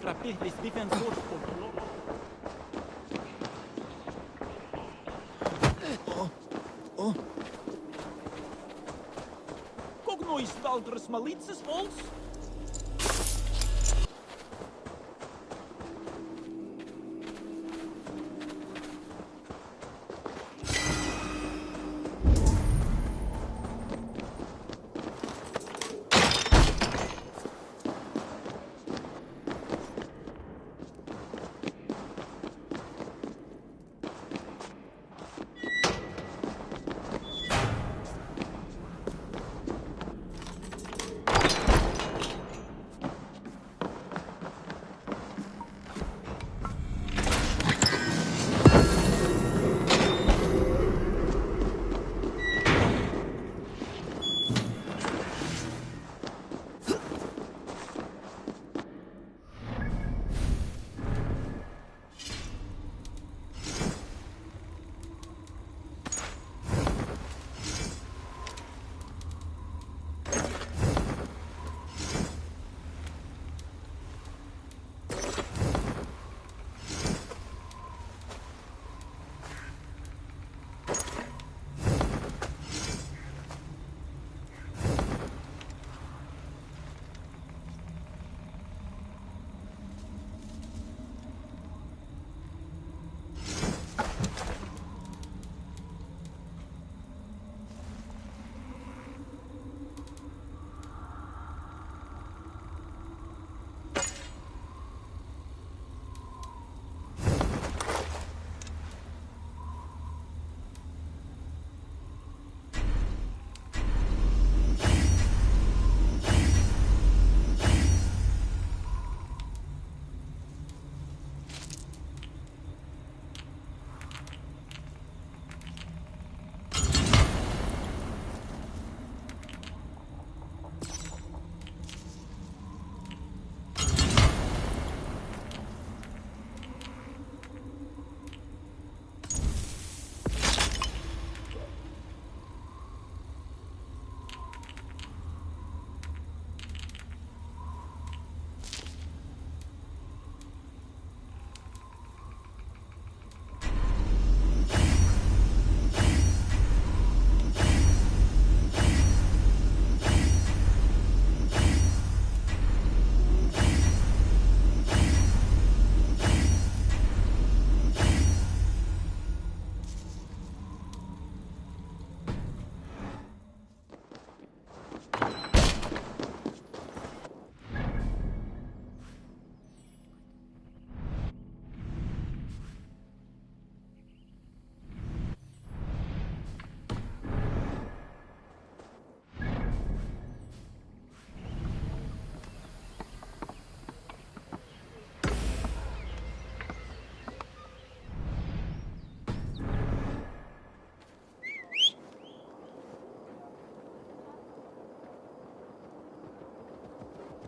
Frapper les défenseurs contrôlent. Cognois Valdres Malitzes vols?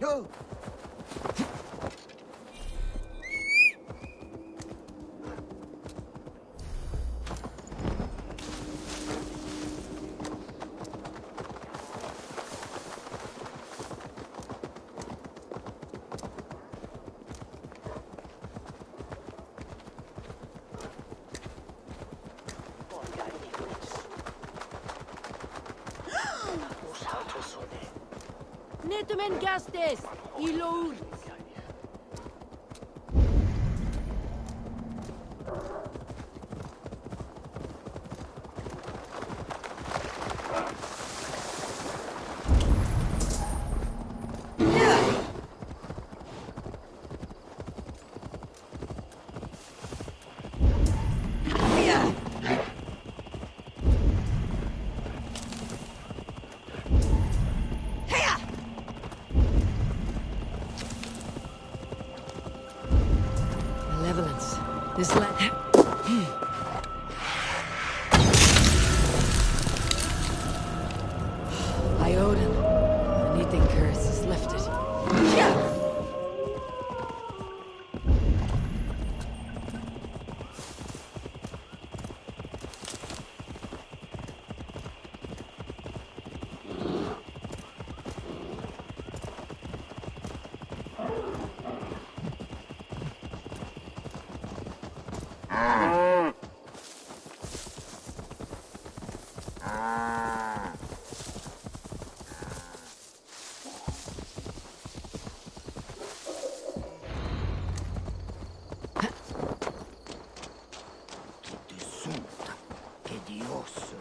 Go! Netumen gastes! Ilour! Malevolence. This land... By Odin, the Neathing curse is lifted. Che Dios.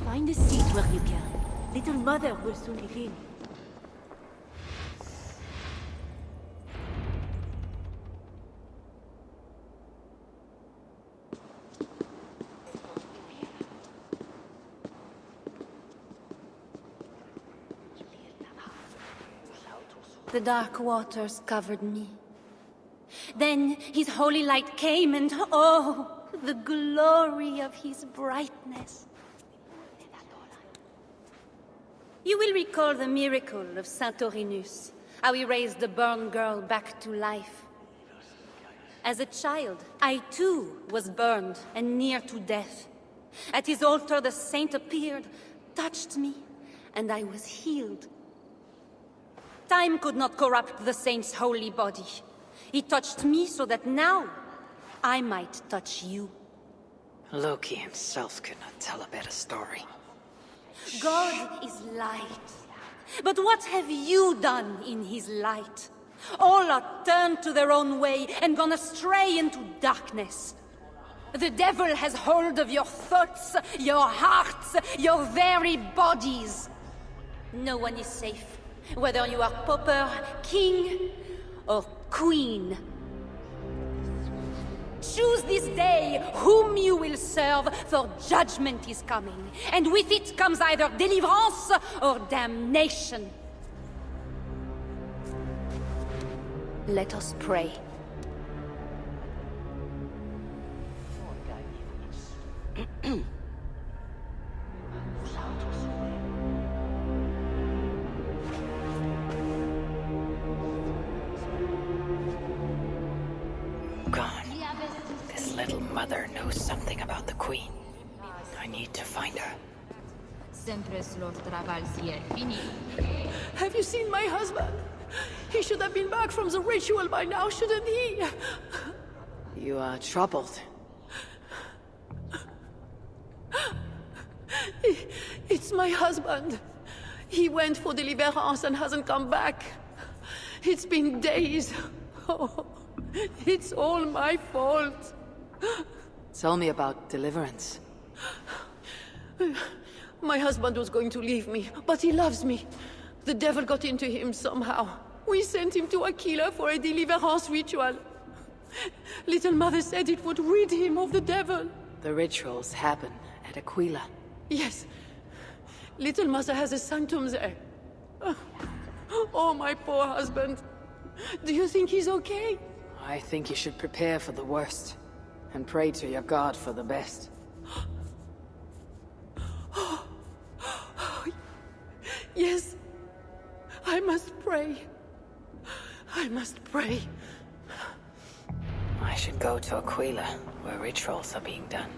Find a seat where you can. Little mother will soon begin. The dark waters covered me. Then his holy light came and oh, the glory of his brightness. You will recall the miracle of Santorinus, how he raised the burned girl back to life. As a child, I too was burned and near to death. At his altar the saint appeared, touched me, and I was healed. Time could not corrupt the saint's holy body. He touched me so that now I might touch you. Loki himself could not tell a better story. God is light. But what have you done in his light? All are turned to their own way and gone astray into darkness. The devil has hold of your thoughts, your hearts, your very bodies. No one is safe, whether you are pauper, king, or queen. Choose this day whom you will serve, for judgment is coming, and with it comes either deliverance or damnation. Let us pray. Gone. This little mother knows something about the Queen. I need to find her. Have you seen my husband? He should have been back from the ritual by now, shouldn't he? You are troubled. It's my husband. He went for deliverance and hasn't come back. It's been days. Oh, it's all my fault. Tell me about deliverance. My husband was going to leave me, but he loves me. The devil got into him somehow. We sent him to Aquila for a deliverance ritual. Little Mother said it would rid him of the devil. The rituals happen at Aquila. Yes. Little Mother has a sanctum there. Oh, my poor husband. Do you think he's okay? I think you should prepare for the worst, and pray to your god for the best. Yes. I must pray. I must pray. I should go to Aquila, where rituals are being done.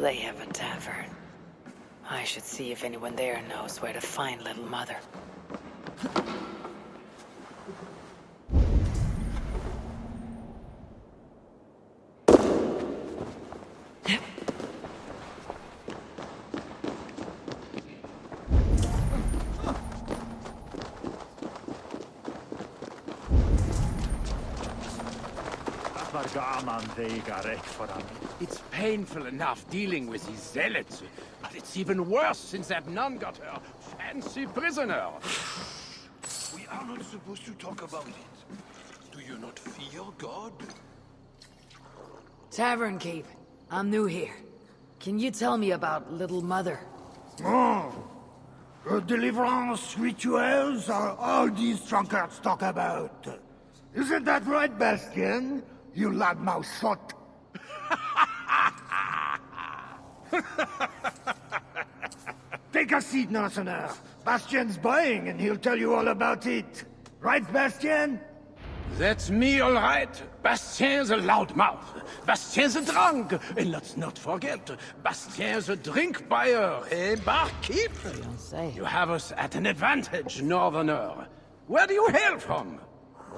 They have a tavern. I should see if anyone there knows where to find Little Mother. It's painful enough dealing with these zealots, but it's even worse since that nun got her fancy prisoner. We are not supposed to talk about it. Do you not fear God? Tavern Keep. I'm new here. Can you tell me about Little Mother? Oh, deliverance rituals are all these drunkards talk about. Isn't that right, Bastien? You loudmouth shot. Take a seat, Narsener. Bastien's buying, and he'll tell you all about it. Right, Bastien? That's me, all right. Bastien's a loudmouth. Bastien's a drunk. And let's not forget, Bastien's a drink buyer, eh, barkeep? Don't say. You have us at an advantage, Northerner. Where do you hail from?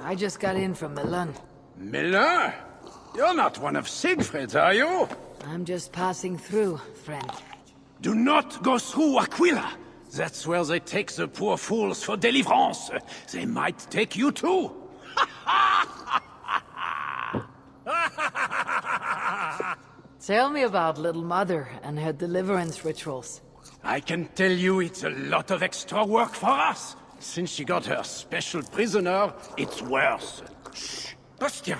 I just got in from Milan. Miller? You're not one of Siegfried's, are you? I'm just passing through, friend. Do not go through Aquila. That's where they take the poor fools for deliverance. They might take you too. Tell me about Little Mother and her deliverance rituals. I can tell you it's a lot of extra work for us. Since she got her special prisoner, it's worse. Shh! Bastien!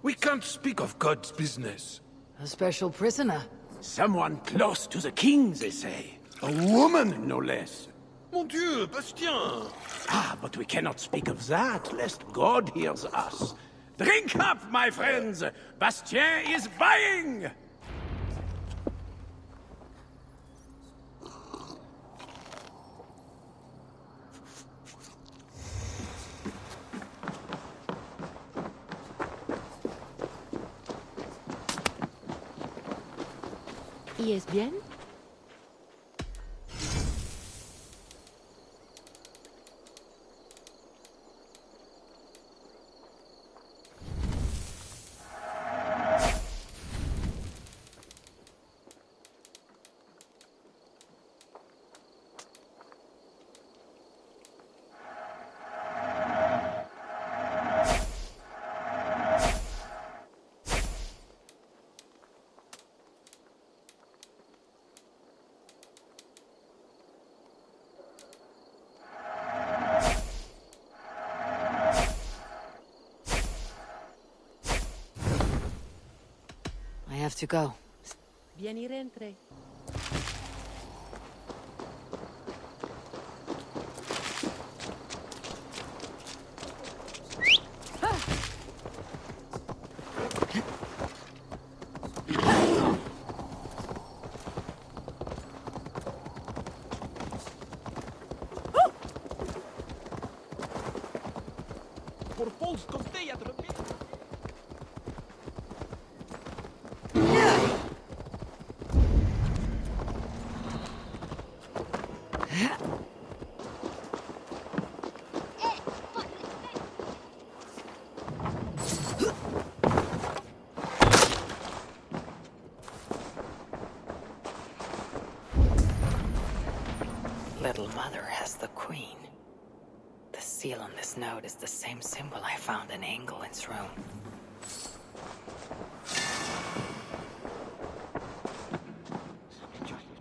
We can't speak of God's business. A special prisoner? Someone close to the king, they say. A woman, no less. Mon Dieu, Bastien! Ah, but we cannot speak of that, lest God hears us. Drink up, my friends! Bastien is buying! ¿Y es bien? I have to go. Bien y rentre. Por volks komt hij uit de Little Mother has the Queen. The seal on this note is the same symbol I found in Engelin's room.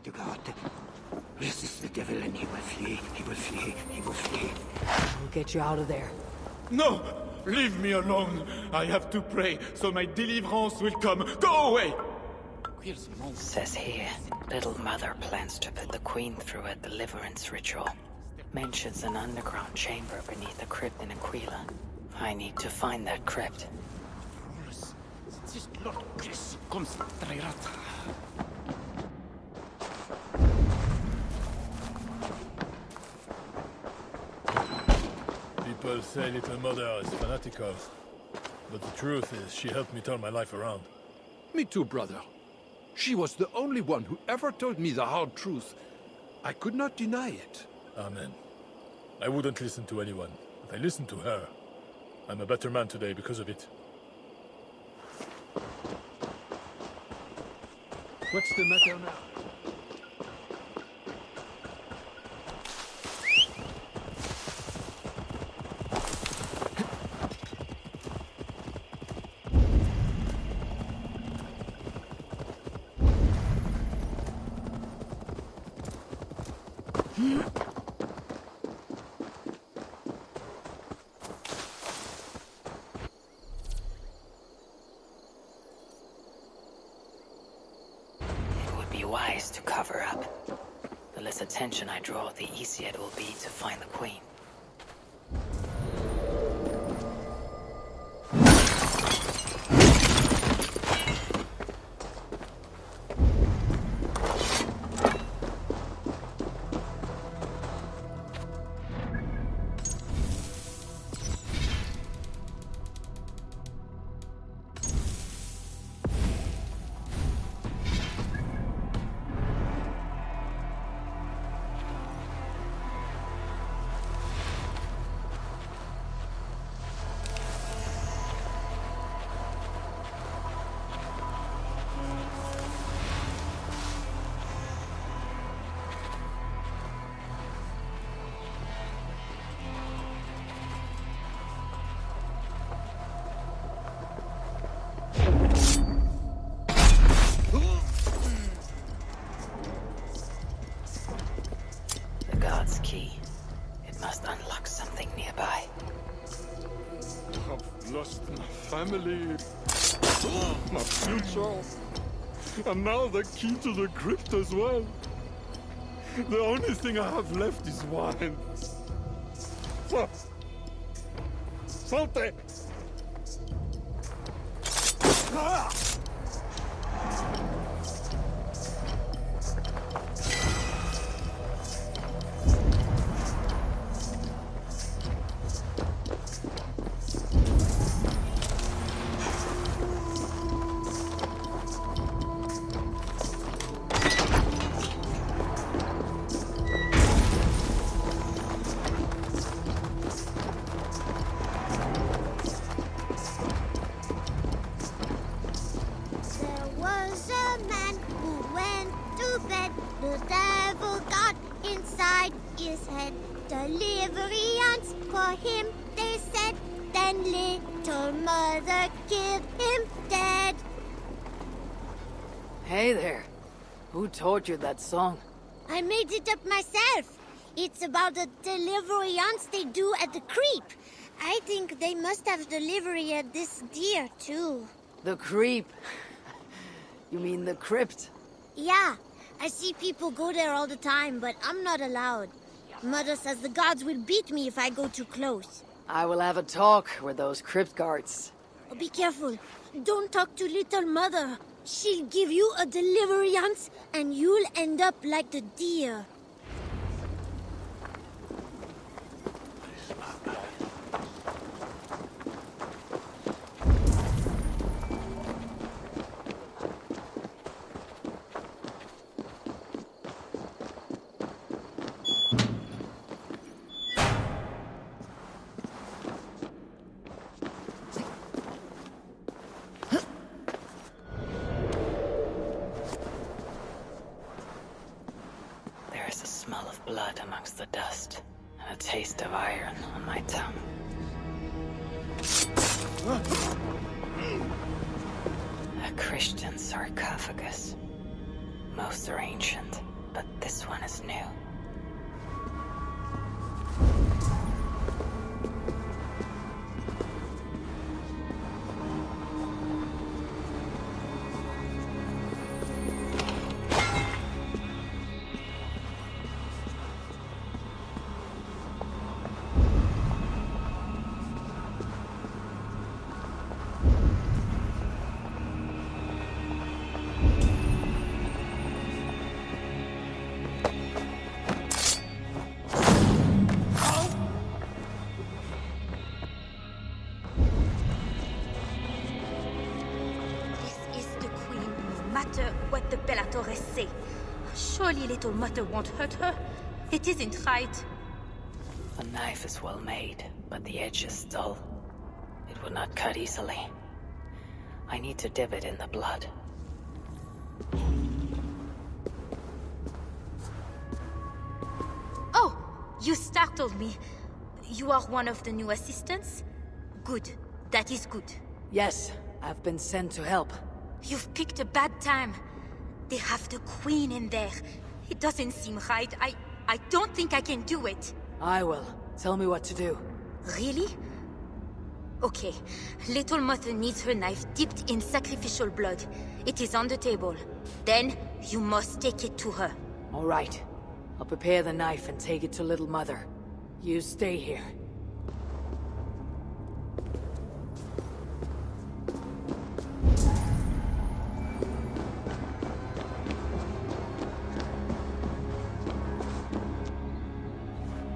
To God. Resist the devil and he will flee. He will flee. He will flee. We'll get you out of there. No! Leave me alone! I have to pray, so my deliverance will come. Go away! Says here, Little Mother plans to put the Queen through a deliverance ritual. Mentions an underground chamber beneath a crypt in Aquila. I need to find that crypt. People say Little Mother is fanatical, but the truth is she helped me turn my life around. Me too, brother. She was the only one who ever told me the hard truth. I could not deny it. Amen. I wouldn't listen to anyone, but I listened to her. I'm a better man today because of it. What's the matter now? It would be wise to cover up. The less attention I draw, the easier it will be to find the Queen. The God's key. It must unlock something nearby. I've lost my family, my future, and now the key to the crypt as well. The only thing I have left is wine. Salte! There was a man who went to bed. The devil got inside his head. Deliverance for him, they said. Then little mother killed him dead. Hey there. Who taught you that song? I made it up myself. It's about a deliverance they do at the creep. I think they must have delivery at this deer, too. The creep. You mean the crypt? Yeah, I see people go there all the time, but I'm not allowed. Mother says the gods will beat me if I go too close. I will have a talk with those crypt guards. Oh, be careful. Don't talk to little mother. She'll give you a deliverance, and you'll end up like the deer. There is a smell of blood amongst the dust, and a taste of iron on my tongue. A Christian sarcophagus. Most are ancient, but this one is new. Surely little mother won't hurt her. It isn't right. The knife is well made, but the edge is dull. It will not cut easily. I need to dip it in the blood. Oh, you startled me. You are one of the new assistants? Good. That is good. Yes, I've been sent to help. You've picked a bad time. They have the Queen in there. It doesn't seem right. I don't think I can do it. I will. Tell me what to do. Really? Okay. Little Mother needs her knife dipped in sacrificial blood. It is on the table. Then, you must take it to her. All right. I'll prepare the knife and take it to Little Mother. You stay here.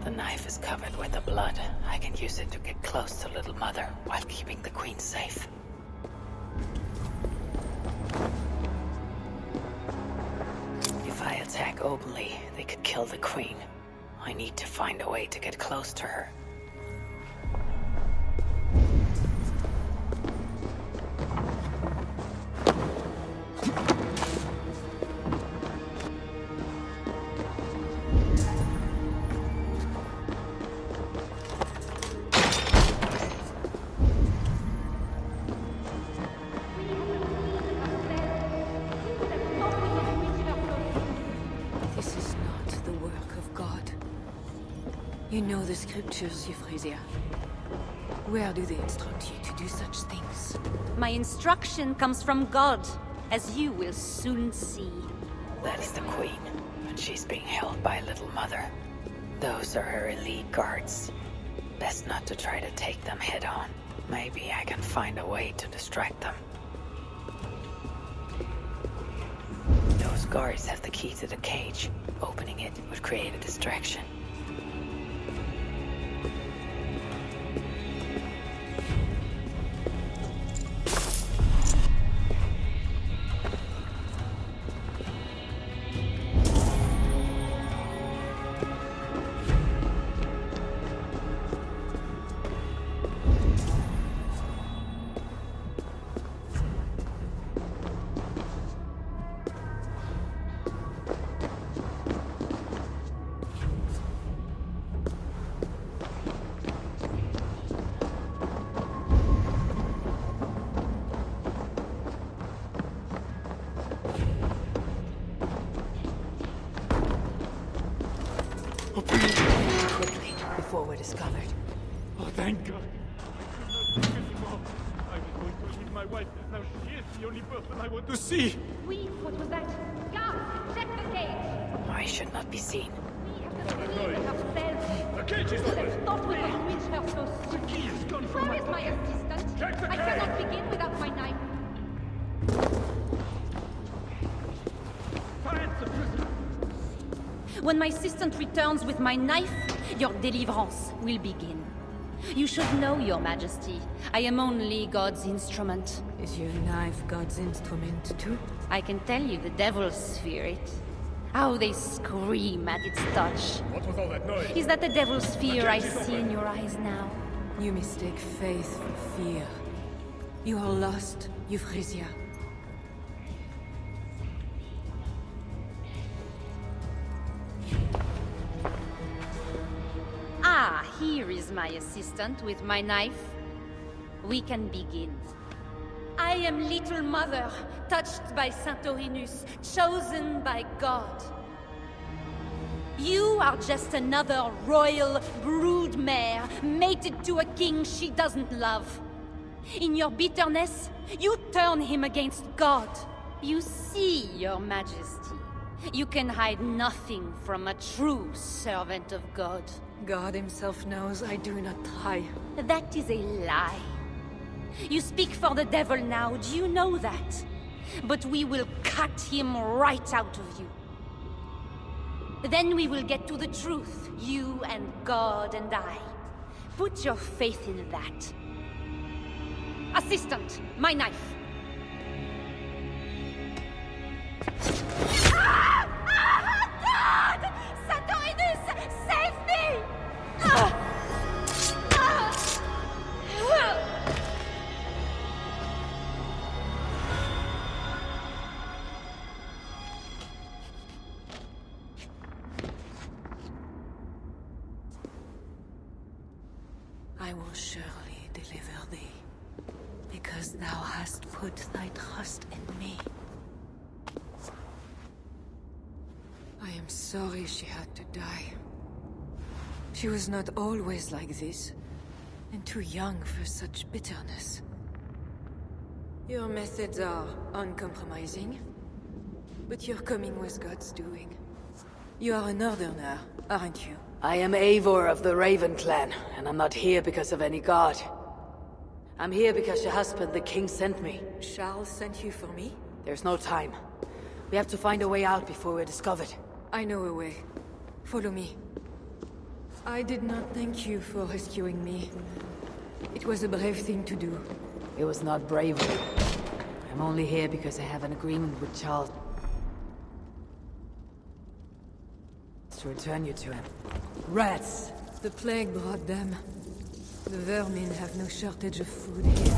The knife is covered with the blood. I can use it to get close to Little Mother while keeping the Queen safe. If I attack openly, they could kill the Queen. I need to find a way to get close to her. This is not the work of God. You know the scriptures, Euphrasia. Where do they instruct you to do such things? My instruction comes from God, as you will soon see. That is the Queen, and she's being held by Little Mother. Those are her elite guards. Best not to try to take them head on. Maybe I can find a way to distract them. Those guards have the key to the cage. Opening it would create a distraction. Quickly, before we're discovered. Oh, thank God. I was going to leave my wife. Now she is the only person I want to see. Oui, what was that? Guards, check the cage! I should not be seen. We have to clean it ourselves. The cage is open! Let's not with the witch her so soon. The key is gone from Where my is my pocket. assistant? Check the I cage! cannot begin without my knife. Find the prisoner! When my assistant returns with my knife, your deliverance will begin. You should know, Your Majesty, I am only God's instrument. Is your knife God's instrument too? I can tell you the devils fear it. How they scream at its touch. What was all that noise? Is that the devil's fear I see in your eyes now? You mistake faith for fear. You are lost, Euphrasia. Ah, here is my assistant with my knife. We can begin. I am Little Mother, touched by Santorinus, chosen by God. You are just another royal broodmare, mated to a king she doesn't love. In your bitterness, you turn him against God. You see, Your Majesty, you can hide nothing from a true servant of God. God himself knows I do not try. That is a lie. You speak for the devil now, do you know that? But we will cut him right out of you. Then we will get to the truth, you and God and I. Put your faith in that. Assistant, my knife. I will surely deliver thee, because thou hast put thy trust in me. I am sorry she had to die. She was not always like this, and too young for such bitterness. Your methods are uncompromising, but your coming was God's doing. You are a northerner, aren't you? I am Eivor of the Raven clan, and I'm not here because of any god. I'm here because your husband, the king, sent me. Charles sent you for me? There's no time. We have to find a way out before we're discovered. I know a way. Follow me. I did not thank you for rescuing me. It was a brave thing to do. It was not bravery. I'm only here because I have an agreement with Charles to return you to him. Rats! The plague brought them. The vermin have no shortage of food here.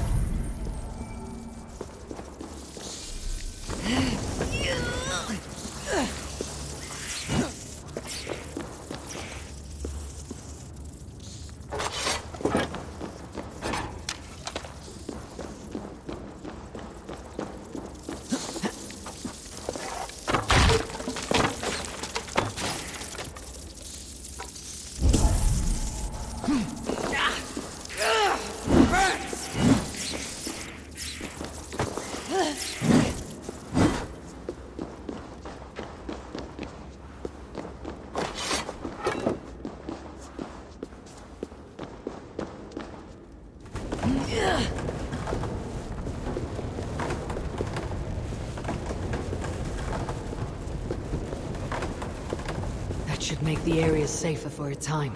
That should make the area safer for a time.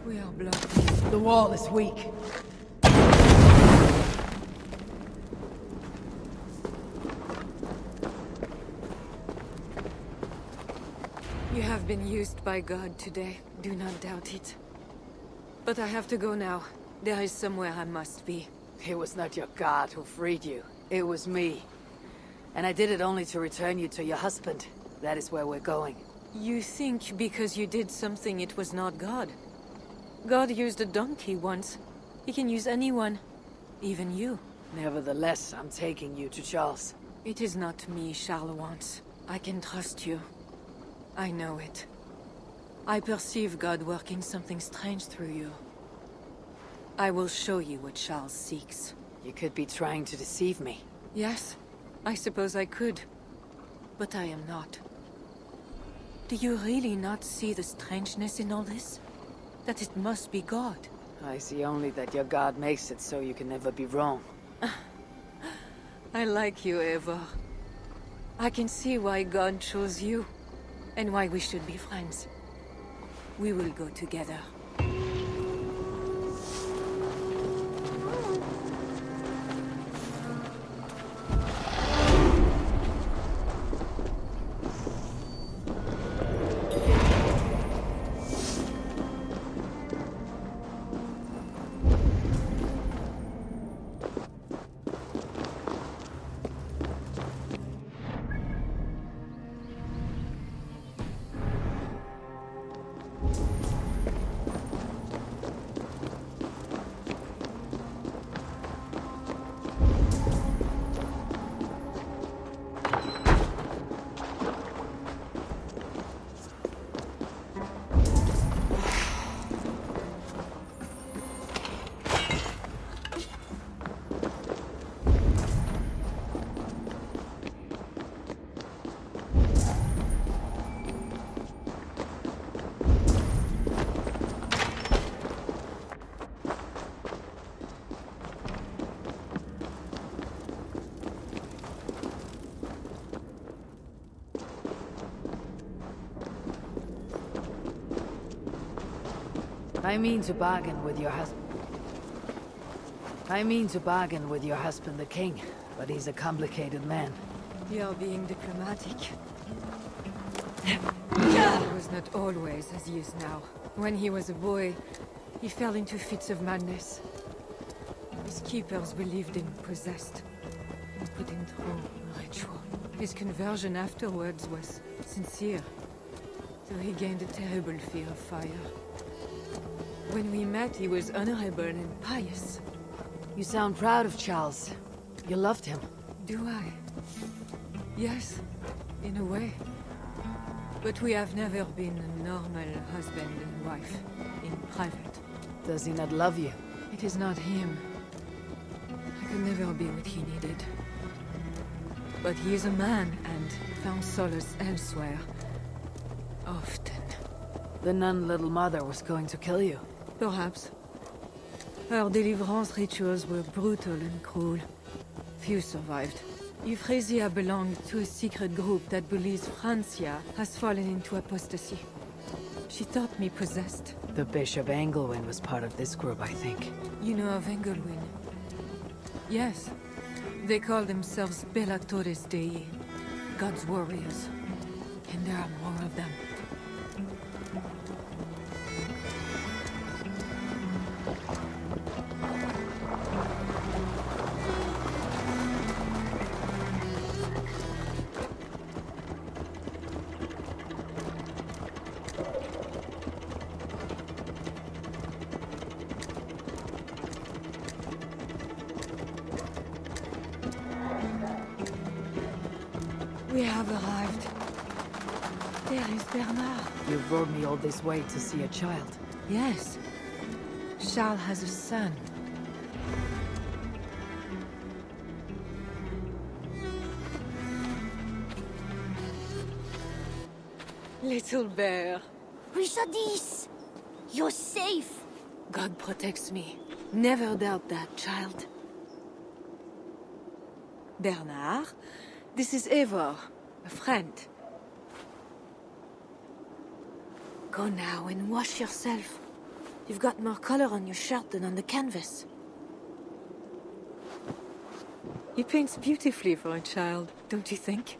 We are blocked. The wall is weak. You have been used by God today. Do not doubt it. But I have to go now. There is somewhere I must be. It was not your god who freed you. It was me. And I did it only to return you to your husband. That is where we're going. You think because you did something it was not God? God used a donkey once. He can use anyone. Even you. Nevertheless, I'm taking you to Charles. It is not me Charles wants. I can trust you. I know it. I perceive God working something strange through you. I will show you what Charles seeks. You could be trying to deceive me. Yes, I suppose I could. But I am not. Do you really not see the strangeness in all this? That it must be God? I see only that your god makes it so you can never be wrong. I like you, Eivor. I can see why God chose you, and why we should be friends. We will go together. I mean to bargain with your husband. The king, but he's a complicated man. You are being diplomatic. I was was not always as he is now. When he was a boy, he fell into fits of madness. His keepers believed him possessed and put him through a ritual. His conversion afterwards was sincere, though he gained a terrible fear of fire. When we met, he was honorable and pious. You sound proud of Charles. You loved him. Do I? Yes, in a way. But we have never been a normal husband and wife, in private. Does he not love you? It is not him. I could never be what he needed. But he is a man, and found solace elsewhere. Often. The nun Little Mother was going to kill you. Perhaps. Her deliverance rituals were brutal and cruel. Few survived. Euphrasia belonged to a secret group that believes Francia has fallen into apostasy. She thought me possessed. The Bishop Engelwin was part of this group, I think. You know of Engelwin? Yes. They call themselves Bellatores Dei, God's warriors. And there are more of them. We have arrived. There is Bernard. You rode me all this way to see a child. Yes. Charles has a son. Little bear. Richardis! You're safe! God protects me. Never doubt that, child. Bernard, this is Eivor, a friend. Go now and wash yourself. You've got more color on your shirt than on the canvas. He paints beautifully for a child, don't you think?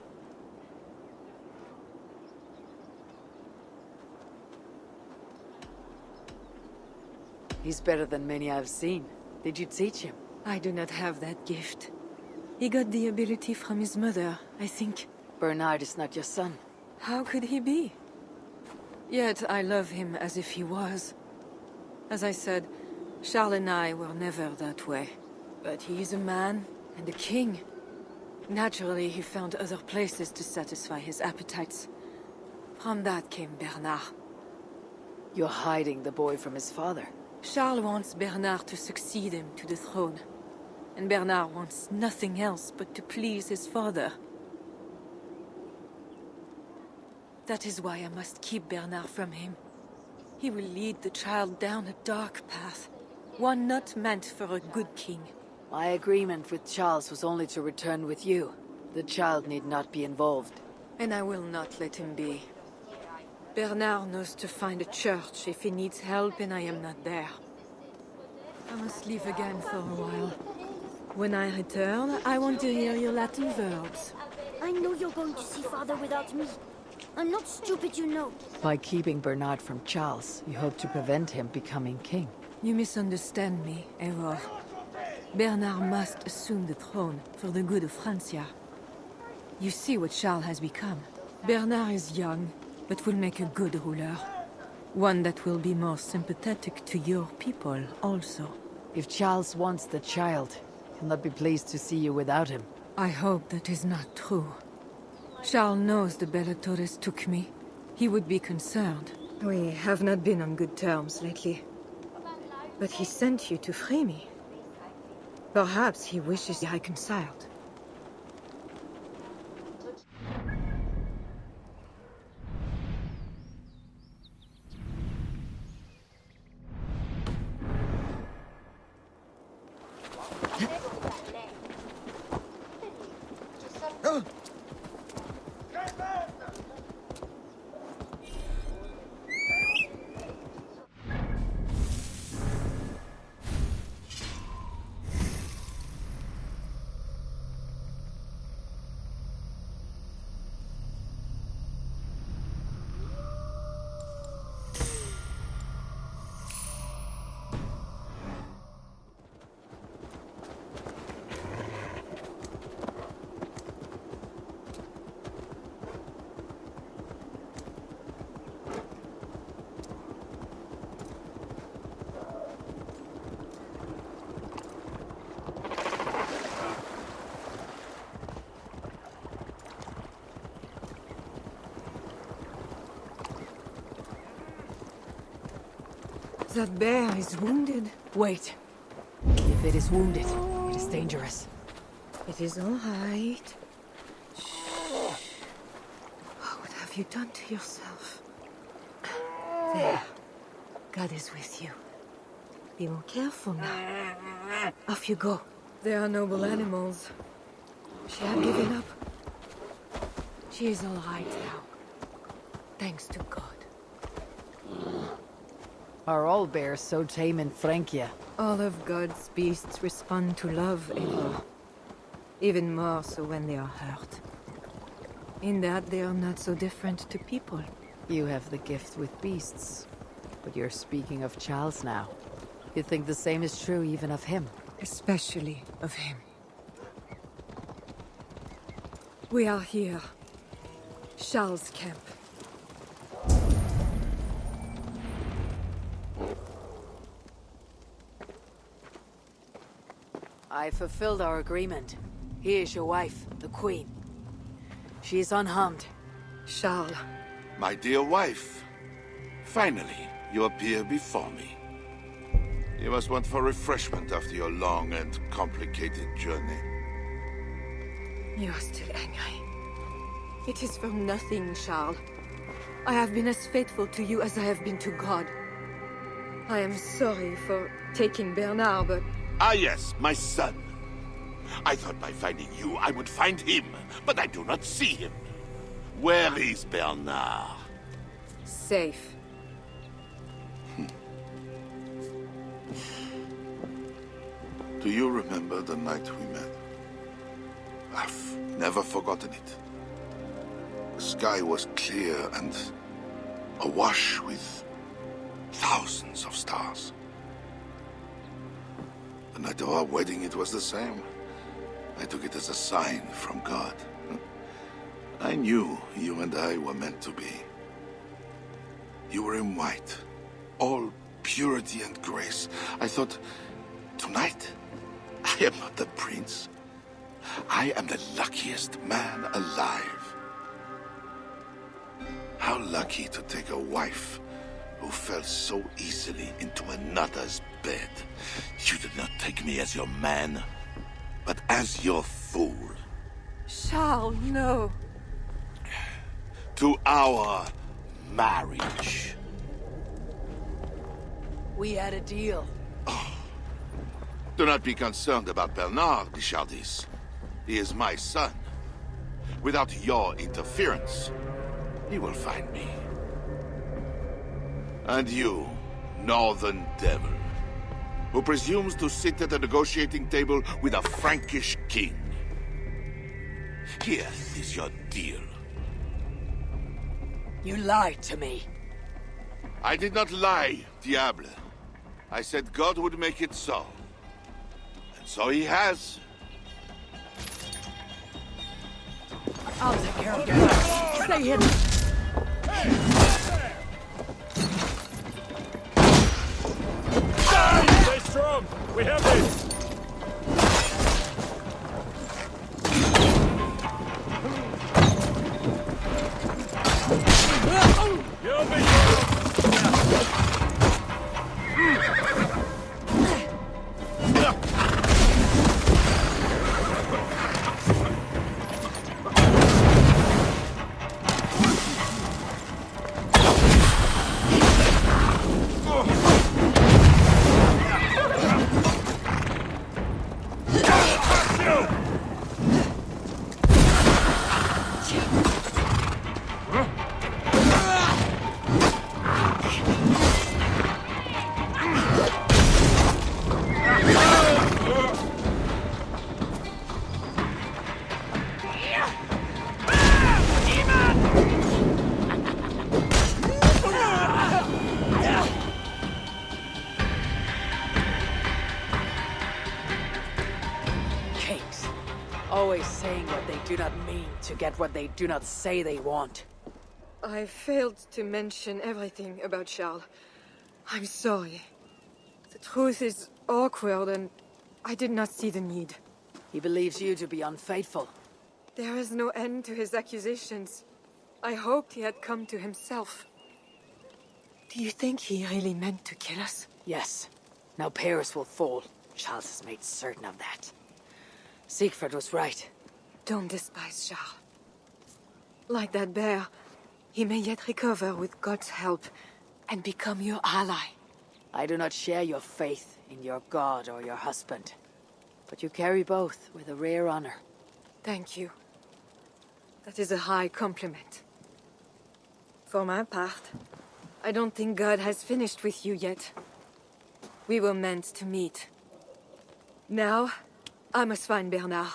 He's better than many I've seen. Did you teach him? I do not have that gift. He got the ability from his mother, I think. Bernard is not your son. How could he be? Yet I love him as if he was. As I said, Charles and I were never that way. But he is a man and a king. Naturally, he found other places to satisfy his appetites. From that came Bernard. You're hiding the boy from his father. Charles wants Bernard to succeed him to the throne. And Bernard wants nothing else but to please his father. That is why I must keep Bernard from him. He will lead the child down a dark path. One not meant for a good king. My agreement with Charles was only to return with you. The child need not be involved. And I will not let him be. Bernard knows to find a church if he needs help and I am not there. I must leave again for a while. When I return, I want to hear your Latin verbs. I know you're going to see Father without me. I'm not stupid, you know. By keeping Bernard from Charles, you hope to prevent him becoming king. You misunderstand me, Eivor. Bernard must assume the throne for the good of Francia. You see what Charles has become. Bernard is young, but will make a good ruler. One that will be more sympathetic to your people, also. If Charles wants the child, he'll not be pleased to see you without him. I hope that is not true. Charles knows the Bellatores took me. He would be concerned. We have not been on good terms lately. But he sent you to free me. Perhaps he wishes reconciled. That bear is wounded. Wait. If it is wounded, it is dangerous. It is all right. Shh. What have you done to yourself? There. God is with you. Be more careful now. Off you go. They are noble animals. She had given up. She is all right now. Thanks to God. Are all bears so tame in Francia? All of God's beasts respond to love, Eivor. Even more so when they are hurt. In that they are not so different to people. You have the gift with beasts. But you're speaking of Charles now. You think the same is true even of him? Especially of him. We are here. Charles' camp. I fulfilled our agreement. Here is your wife, the Queen. She is unharmed. Charles. My dear wife, finally you appear before me. You must want for refreshment after your long and complicated journey. You are still angry. It is for nothing, Charles. I have been as faithful to you as I have been to God. I am sorry for taking Bernard, but... Ah yes, my son. I thought by finding you I would find him, but I do not see him. Where is Bernard? Safe. Do you remember the night we met? I've never forgotten it. The sky was clear and awash with thousands of stars. The night of our wedding, it was the same. I took it as a sign from God. I knew you and I were meant to be. You were in white, all purity and grace. I thought, tonight, I am not the prince. I am the luckiest man alive. How lucky to take a wife who fell so easily into another's bed. You did not take me as your man, but as your fool. Charles, no. To our marriage. We had a deal. Do not be concerned about Bernard, Bichardis. He is my son. Without your interference, he will find me. And you, northern devil, who presumes to sit at a negotiating table with a Frankish king. Here is your deal. You lied to me. I did not lie, Diable. I said God would make it so. And so he has. I'll take care of you. Stay hidden. Stay strong! We have this! You'll be Always saying what they do not mean to get what they do not say they want. I failed to mention everything about Charles. I'm sorry. The truth is awkward and I did not see the need. He believes you to be unfaithful. There is no end to his accusations. I hoped he had come to himself. Do you think he really meant to kill us? Yes. Now Paris will fall. Charles has made certain of that. Siegfried was right. Don't despise Charles. Like that bear, he may yet recover with God's help and become your ally. I do not share your faith in your god or your husband. But you carry both with a rare honor. Thank you. That is a high compliment. For my part, I don't think God has finished with you yet. We were meant to meet. Now, I must find Bernard.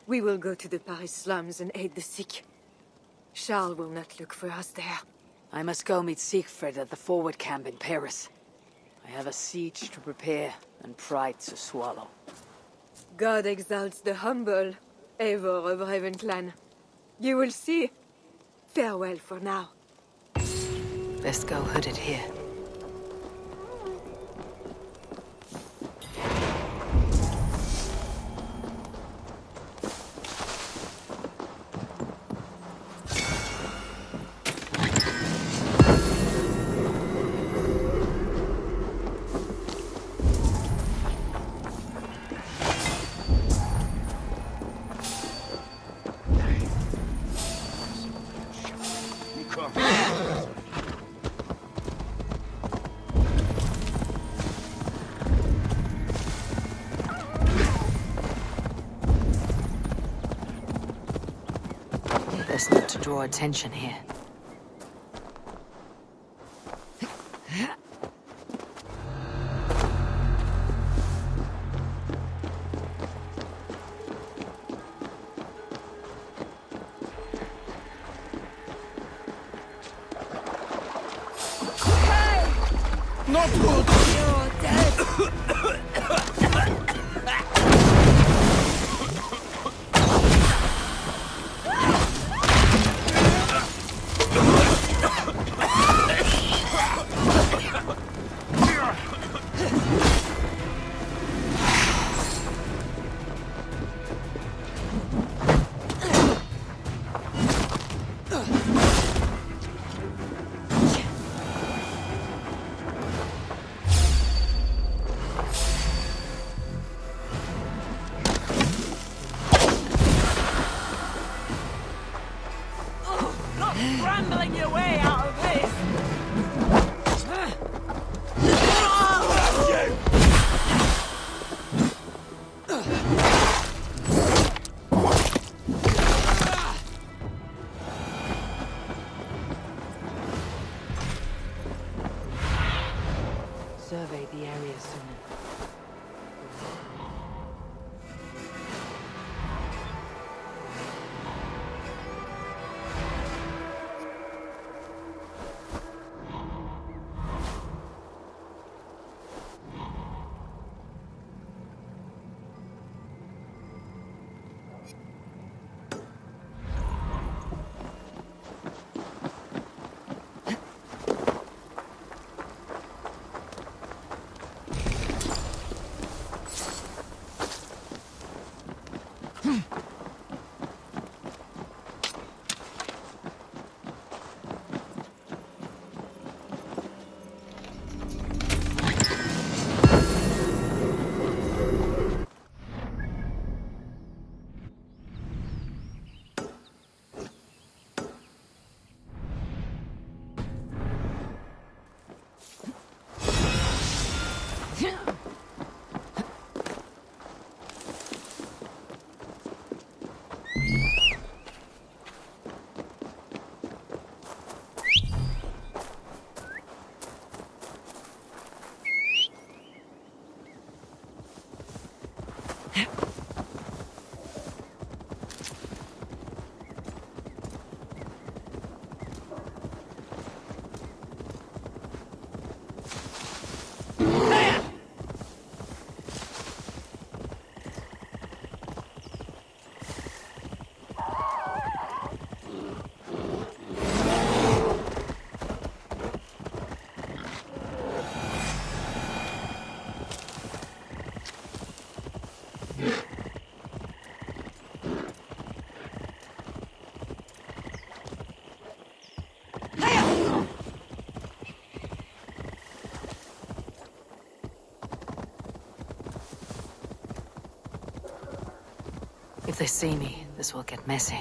We will go to the Paris slums and aid the sick. Charles will not look for us there. I must go meet Siegfried at the forward camp in Paris. I have a siege to prepare and pride to swallow. God exalts the humble, ever of Ravenclan. You will see. Farewell for now. Best go hooded here. Best not to draw attention here. Not good! You're dead! Scrambling your way out of this! Survey the area soon. If they see me, this will get messy.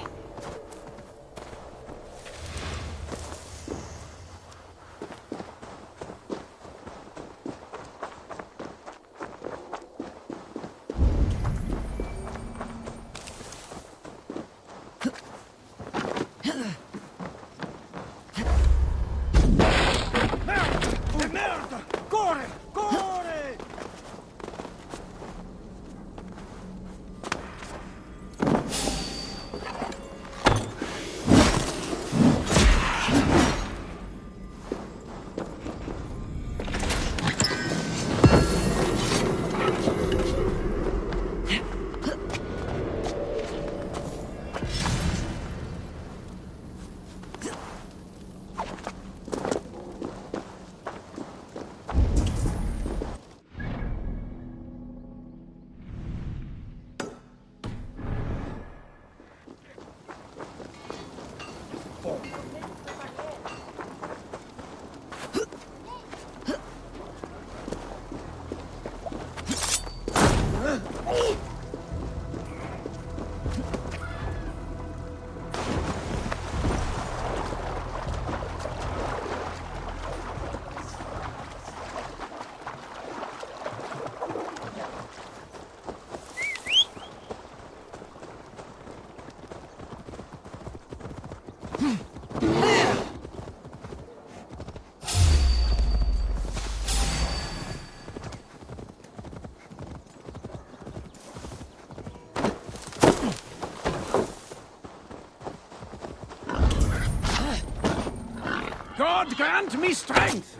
God grant me strength!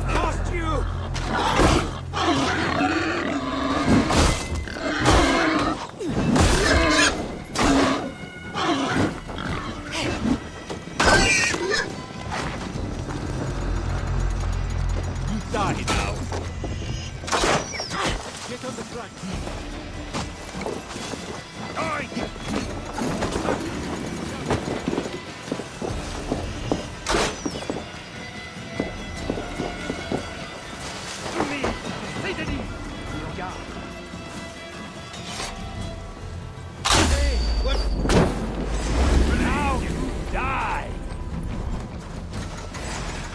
Lost you! Die now! Get on the flank! Now you die!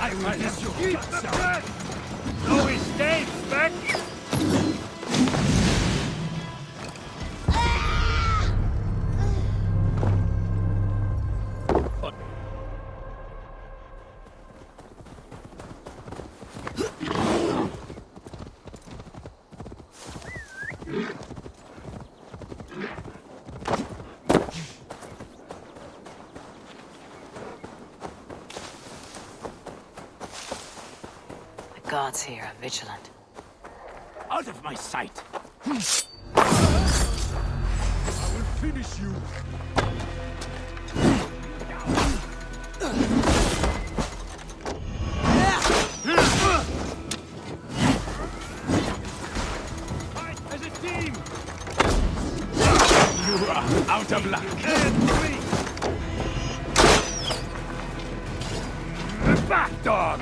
I will let you eat the bread! No escape, Beck! The gods here are vigilant. Out of my sight! I will finish you. Fight as a team! You are out of luck! Back, dog!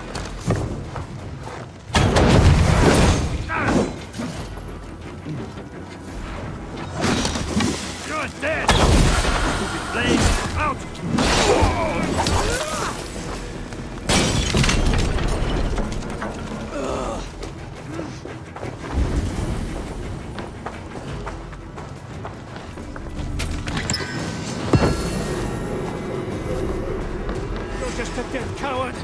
You're dead! Stupid flame! Out! You're just a dead coward!